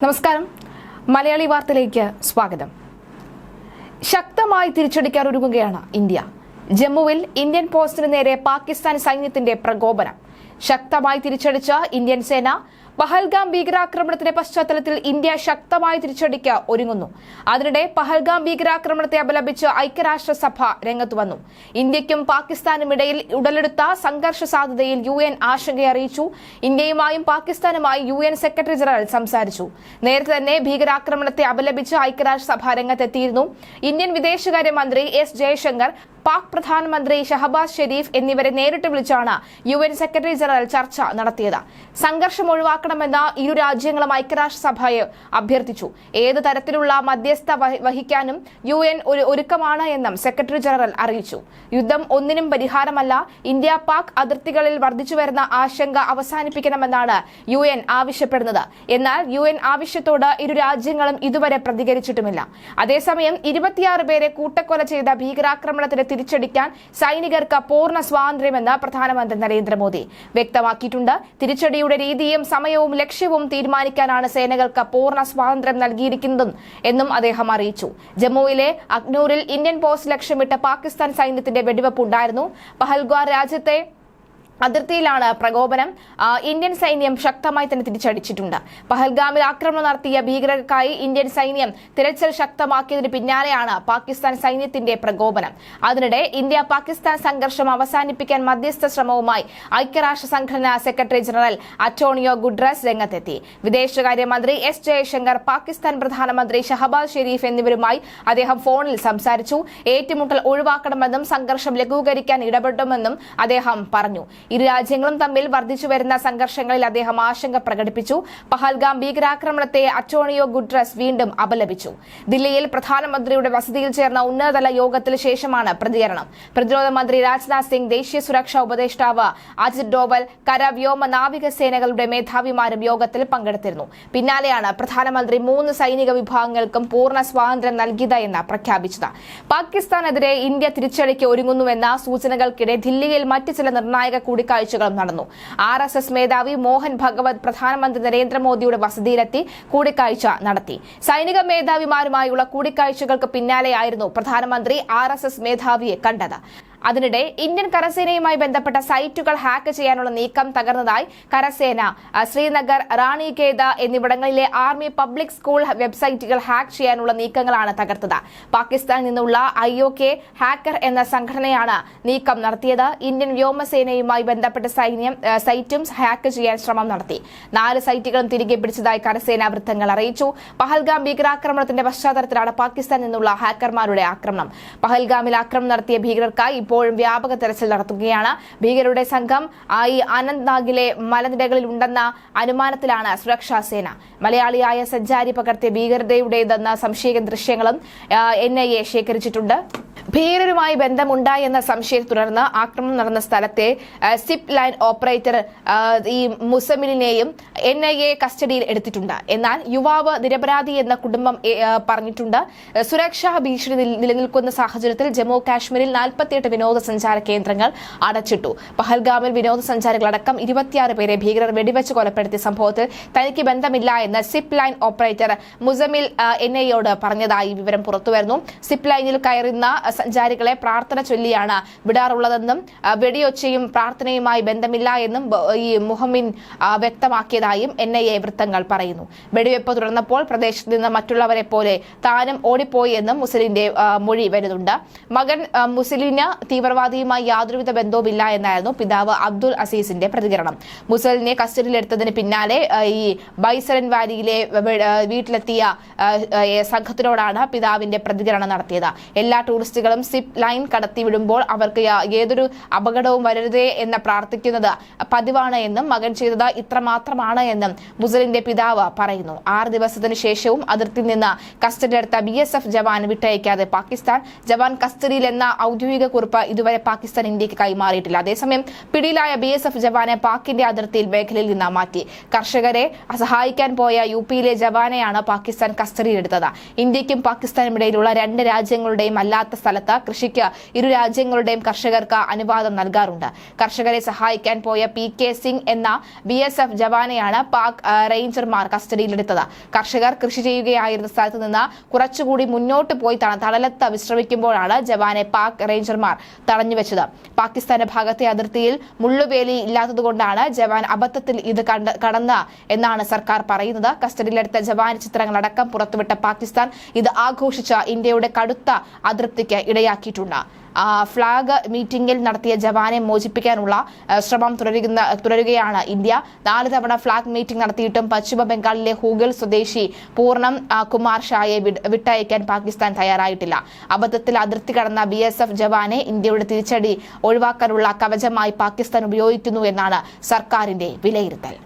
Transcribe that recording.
നമസ്കാരം. മലയാളി വാർത്തയിലേക്ക് സ്വാഗതം. ശക്തമായി തിരിച്ചടിക്കാൻ ഒരുങ്ങുകയാണ് ഇന്ത്യ. ജമ്മുവിൽ ഇന്ത്യൻ പോസ്റ്റിന് നേരെ പാകിസ്ഥാൻ സൈന്യത്തിന്റെ പ്രകോപനം. ശക്തമായി തിരിച്ചടിച്ച ഇന്ത്യൻ സേന പഹൽഗാം ഭീകരാക്രമണത്തിന്റെ പശ്ചാത്തലത്തിൽ ഇന്ത്യ ശക്തമായി തിരിച്ചടിക്ക് ഒരുങ്ങുന്നു. അതിനിടെ പഹൽഗാം ഭീകരാക്രമണത്തെ അപലപിച്ച് ഐക്യരാഷ്ട്രസഭ രംഗത്തു വന്നു. ഇന്ത്യക്കും പാകിസ്ഥാനും ഇടയിൽ ഉടലെടുത്ത സംഘർഷ സാധ്യതയിൽ UN ആശങ്കയറിയിച്ചു. ഇന്ത്യയുമായും പാകിസ്ഥാനുമായി UN സെക്രട്ടറി ജനറൽ സംസാരിച്ചു. നേരത്തെ തന്നെ ഭീകരാക്രമണത്തെ അപലപിച്ച് ഐക്യരാഷ്ട്രസഭ രംഗത്തെത്തിയിരുന്നു. ഇന്ത്യൻ വിദേശകാര്യമന്ത്രി S ജയശങ്കർ, പാക് പ്രധാനമന്ത്രി ഷഹബാസ് ഷെരീഫ് എന്നിവരെ നേരിട്ട് വിളിച്ചാണ് UN സെക്രട്ടറി ജനറൽ ചർച്ച നടത്തിയത്. സംഘർഷം ഒഴിവാക്കണമെന്ന് ഇരു രാജ്യങ്ങളും ഐക്യരാഷ്ട്രസഭയെ അഭ്യർത്ഥിച്ചു. ഏത് തരത്തിലുള്ള മധ്യസ്ഥ വഹിക്കാനും UN ഒരുക്കമാണ് എന്നും സെക്രട്ടറി ജനറൽ അറിയിച്ചു. യുദ്ധം ഒന്നിനും പരിഹാരമല്ല. ഇന്ത്യ പാക് അതിർത്തികളിൽ വർദ്ധിച്ചുവരുന്ന ആശങ്ക അവസാനിപ്പിക്കണമെന്നാണ് UN ആവശ്യപ്പെടുന്നത്. എന്നാൽ UN ആവശ്യത്തോട് ഇരു രാജ്യങ്ങളും ഇതുവരെ പ്രതികരിച്ചിട്ടുമില്ല. അതേസമയം 26 പേരെ കൂട്ടക്കൊല ചെയ്ത ഭീകരാക്രമണത്തിന് തിരിച്ചടിക്കാൻ സൈനികർക്ക് പൂർണ്ണ സ്വാതന്ത്ര്യമെന്ന് പ്രധാനമന്ത്രി നരേന്ദ്രമോദി വ്യക്തമാക്കിയിട്ടുണ്ട്. തിരിച്ചടിയുടെ രീതിയും സമയവും ലക്ഷ്യവും തീരുമാനിക്കാനാണ് സേനകൾക്ക് പൂർണ്ണ സ്വാതന്ത്ര്യം നൽകിയിരിക്കുന്നതും എന്നും അദ്ദേഹം അറിയിച്ചു. ജമ്മുവിലെ അഗ്നൂരിൽ ഇന്ത്യൻ പോസ്റ്റ് ലക്ഷ്യമിട്ട് പാകിസ്ഥാൻ സൈന്യത്തിന്റെ വെടിവെപ്പുണ്ടായിരുന്നു. പഹൽഗാം രാജ്യത്തെ അതിർത്തിയിലാണ് പ്രകോപനം. ഇന്ത്യൻ സൈന്യം ശക്തമായി തന്നെ തിരിച്ചടിച്ചിട്ടുണ്ട്. പഹൽഗാമിൽ ആക്രമണം നടത്തിയ ഭീകരർക്കായി ഇന്ത്യൻ സൈന്യം തിരച്ചിൽ ശക്തമാക്കിയതിന് പിന്നാലെയാണ് പാകിസ്ഥാൻ സൈന്യത്തിന്റെ പ്രകോപനം. അതിനിടെ ഇന്ത്യ പാകിസ്ഥാൻ സംഘർഷം അവസാനിപ്പിക്കാൻ മധ്യസ്ഥ ശ്രമവുമായി ഐക്യരാഷ്ട്ര സംഘടനാ സെക്രട്ടറി ജനറൽ അന്റോണിയോ ഗുട്ടറസ് രംഗത്തെത്തി. വിദേശകാര്യമന്ത്രി S ജയശങ്കർ, പാകിസ്ഥാൻ പ്രധാനമന്ത്രി ഷഹബാസ് ഷെരീഫ് എന്നിവരുമായി അദ്ദേഹം ഫോണിൽ സംസാരിച്ചു. ഏറ്റുമുട്ടൽ ഒഴിവാക്കണമെന്നും സംഘർഷം ലഘൂകരിക്കാൻ ഇടപെടുമെന്നും അദ്ദേഹം പറഞ്ഞു. ഇരു രാജ്യങ്ങളും തമ്മിൽ വർദ്ധിച്ചുവരുന്ന സംഘർഷങ്ങളിൽ അദ്ദേഹം ആശങ്ക പ്രകടിപ്പിച്ചു. പഹൽഗാം ഭീകരാക്രമണത്തെ അന്റോണിയോ ഗുട്ടറസ് വീണ്ടും അപലപിച്ചു. ദില്ലിയിൽ പ്രധാനമന്ത്രിയുടെ വസതിയിൽ ചേർന്ന ഉന്നതതല യോഗത്തിന് ശേഷമാണ് പ്രതികരണം. പ്രതിരോധ മന്ത്രി രാജ്നാഥ് സിംഗ്, ദേശീയ സുരക്ഷാ ഉപദേഷ്ടാവ് അജിത് ഡോവൽ, കര, വ്യോമ, നാവിക സേനകളുടെ മേധാവിമാരും യോഗത്തിൽ പങ്കെടുത്തിരുന്നു. പിന്നാലെയാണ് പ്രധാനമന്ത്രി 3 സൈനിക വിഭാഗങ്ങൾക്കും പൂർണ്ണ സ്വാതന്ത്ര്യം നൽകിയതെന്ന് പ്രഖ്യാപിച്ചത്. പാകിസ്ഥാനെതിരെ ഇന്ത്യ തിരിച്ചടിക്ക് ഒരുങ്ങുന്നുവെന്ന സൂചനകൾക്കിടെ ദില്ലിയിൽ മറ്റ് ചില നിർണായക കൂടിക്കാഴ്ചകളും നടന്നു. RSS മേധാവി മോഹൻ ഭഗവത് പ്രധാനമന്ത്രി നരേന്ദ്രമോദിയുടെ വസതിയിലെത്തി കൂടിക്കാഴ്ച നടത്തി. സൈനിക മേധാവിമാരുമായുള്ള കൂടിക്കാഴ്ചകൾക്ക് പിന്നാലെയായിരുന്നു പ്രധാനമന്ത്രി RSS മേധാവിയെ കണ്ടത്. അതിനിടെ ഇന്ത്യൻ കരസേനയുമായി ബന്ധപ്പെട്ട സൈറ്റുകൾ ഹാക്ക് ചെയ്യാനുള്ള നീക്കം തകർന്നതായി കരസേന. ശ്രീനഗർ, റാണിഖേദ എന്നിവിടങ്ങളിലെ ആർമി പബ്ലിക് സ്കൂൾ വെബ്സൈറ്റുകൾ ഹാക്ക് ചെയ്യാനുള്ള നീക്കങ്ങളാണ് തകർത്തത്. പാകിസ്ഥാനിൽ നിന്നുള്ള IOK ഹാക്കർ എന്ന സംഘടനയാണ് നീക്കം നടത്തിയത്. ഇന്ത്യൻ വ്യോമസേനയുമായി ബന്ധപ്പെട്ട സൈറ്റും ഹാക്ക് ചെയ്യാൻ ശ്രമം നടത്തി. 4 സൈറ്റുകളും തിരികെ പിടിച്ചതായി കരസേനാ വൃത്തങ്ങൾ അറിയിച്ചു. പഹൽഗാം ഭീകരാക്രമണത്തിന്റെ പശ്ചാത്തലത്തിലാണ് പാകിസ്ഥാനിൽ നിന്നുള്ള ഹാക്കർമാരുടെ ആക്രമണം. പഹൽഗാമിൽ ആക്രമണം നടത്തിയ ഭീകരർക്കായി ഇപ്പോഴും വ്യാപക തെരച്ചിൽ നടത്തുകയാണ്. ഭീകരരുടെ സംഘം അനന്ത്നാഗിലെ മലനിരകളിൽ ഉണ്ടെന്ന അനുമാനത്തിലാണ് സുരക്ഷാ സേന. മലയാളിയായ സഞ്ചാരി പകർത്തിയ ഭീകരതയുടേതെന്ന സംശയിക്കുന്ന ദൃശ്യങ്ങളും NIA ശേഖരിച്ചിട്ടുണ്ട്. ഭീകരരുമായി ബന്ധമുണ്ടായെന്ന സംശയത്തെ തുടർന്ന് ആക്രമണം നടന്ന സ്ഥലത്തെ സിപ്പ് ലൈൻ ഓപ്പറേറ്റർ ഈ മുസമിലിനെയും NIA കസ്റ്റഡിയിൽ എടുത്തിട്ടുണ്ട്. എന്നാൽ യുവാവ് നിരപരാധി എന്ന കുടുംബം പറഞ്ഞിട്ടുണ്ട്. സുരക്ഷാ ഭീഷണി നിലനിൽക്കുന്ന സാഹചര്യത്തിൽ ജമ്മു കാശ്മീരിൽ 48 വിനോദസഞ്ചാര കേന്ദ്രങ്ങൾ അടച്ചിട്ടു. പഹൽഗാമിൽ വിനോദസഞ്ചാരികളടക്കം 26 പേരെ ഭീകരർ വെടിവെച്ച് കൊലപ്പെടുത്തിയ സംഭവത്തിൽ തനിക്ക് ബന്ധമില്ല എന്ന് സിപ്പ് ലൈൻ ഓപ്പറേറ്റർ മുസമിൽ NIAയോട് പറഞ്ഞതായി വിവരം പുറത്തുവരുന്നു. സിപ്പ് ലൈനിൽ കയറുന്ന സഞ്ചാരികളെ പ്രാർത്ഥന ചൊല്ലിയാണ് വിടാറുള്ളതെന്നും വെടിയൊച്ചയും പ്രാർത്ഥനയുമായി ബന്ധമില്ല എന്നും ഈ മുഹമ്മിൻ വ്യക്തമാക്കിയതായും NIA വൃത്തങ്ങൾ പറയുന്നു. വെടിവെപ്പ് തുടർന്നപ്പോൾ പ്രദേശത്ത് നിന്ന് മറ്റുള്ളവരെ പോലെ താനും ഓടിപ്പോയി എന്നും മുസലിന്റെ മൊഴി വരുന്നുണ്ട്. മകൻ മുസലിന് തീവ്രവാദിയുമായി യാതൊരുവിധ ബന്ധവുമില്ല എന്നായിരുന്നു പിതാവ് അബ്ദുൽ അസീസിന്റെ പ്രതികരണം. മുസലിനെ കസ്റ്റഡിയിലെടുത്തതിന് പിന്നാലെ ഈ ബൈസരൻ വാലിയിലെ വീട്ടിലെത്തിയ സംഘത്തിനോടാണ് പിതാവിന്റെ പ്രതികരണം നടത്തിയത്. എല്ലാ ടൂറിസ്റ്റുകളും സിപ്പ് ലൈൻ കടത്തിവിടുമ്പോൾ അവർക്ക് ഏതൊരു അപകടവും വരരുതേ എന്ന് പ്രാർത്ഥിക്കുന്നത് പതിവാണ് എന്നും മകൻ ചെയ്തത് ഇത്രമാത്രമാണ് എന്നും മുസലിന്റെ പിതാവ് പറയുന്നു. 6 ദിവസത്തിന് ശേഷവും അതിർത്തിയിൽ നിന്ന് കസ്റ്റഡിയെടുത്ത BSF ജവാൻ വിട്ടയക്കാതെ പാകിസ്ഥാൻ. ജവാൻ കസ്റ്റഡിയിൽ എന്ന ഔദ്യോഗിക കുറിപ്പ് ഇതുവരെ പാകിസ്ഥാൻ ഇന്ത്യക്ക് കൈമാറിയിട്ടില്ല. അതേസമയം പിടിയിലായ BSF ജവാനെ പാകിന്റെ അതിർത്തിയിൽ മേഖലയിൽ നിന്ന് മാറ്റി. കർഷകരെ സഹായിക്കാൻ പോയ UPയിലെ ജവാനെയാണ് പാകിസ്ഥാൻ കസ്റ്റഡിയിലെടുത്തത്. ഇന്ത്യക്കും പാകിസ്ഥാനും ഇടയിലുള്ള 2 രാജ്യങ്ങളുടെയും അല്ലാത്ത സ്ഥലത്ത് സ്ഥലത്ത് കൃഷിക്ക് ഇരു രാജ്യങ്ങളുടെയും കർഷകർക്ക് അനുവാദം നൽകാറുണ്ട്. കർഷകരെ സഹായിക്കാൻ പോയ PK സിംഗ് എന്ന BSF ജവാനെയാണ് പാക് റേഞ്ചർമാർ കസ്റ്റഡിയിലെടുത്തത്. കർഷകർ കൃഷി ചെയ്യുകയായിരുന്ന സ്ഥലത്ത് നിന്ന് കുറച്ചുകൂടി മുന്നോട്ട് പോയി തണലത്ത് വിശ്രമിക്കുമ്പോഴാണ് ജവാനെ പാക് റേഞ്ചർമാർ തടഞ്ഞുവെച്ചത്. പാകിസ്ഥാന്റെ ഭാഗത്തെ അതിർത്തിയിൽ മുള്ളുവേലി ഇല്ലാത്തതുകൊണ്ടാണ് ജവാൻ അബദ്ധത്തിൽ ഇത് കടന്ന് എന്നാണ് സർക്കാർ പറയുന്നത്. കസ്റ്റഡിയിലെടുത്ത ജവാൻ ചിത്രങ്ങളടക്കം പുറത്തുവിട്ട പാകിസ്ഥാൻ ഇത് ആഘോഷിച്ച ഇന്ത്യയുടെ കടുത്ത അതൃപ്തിക്ക് ഇടയാക്കിയിട്ടുണ്ട്. ഫ്ളാഗ് മീറ്റിംഗിൽ നടത്തിയ ജവാനെ മോചിപ്പിക്കാനുള്ള ശ്രമം തുടരുകയാണ് ഇന്ത്യ. 4 തവണ ഫ്ളാഗ് മീറ്റിംഗ് നടത്തിയിട്ടും പശ്ചിമ ബംഗാളിലെ ഹൂഗൽ സ്വദേശി പൂർണ്ണം കുമാർ ഷായെ വിട്ടയക്കാൻ പാകിസ്ഥാൻ തയ്യാറായിട്ടില്ല. അബദ്ധത്തിൽ അതിർത്തി കടന്ന BSF ജവാനെ ഇന്ത്യയുടെ തിരിച്ചടി ഒഴിവാക്കാനുള്ള കവചമായി പാകിസ്ഥാൻ ഉപയോഗിക്കുന്നു എന്നാണ് സർക്കാരിന്റെ വിലയിരുത്തൽ.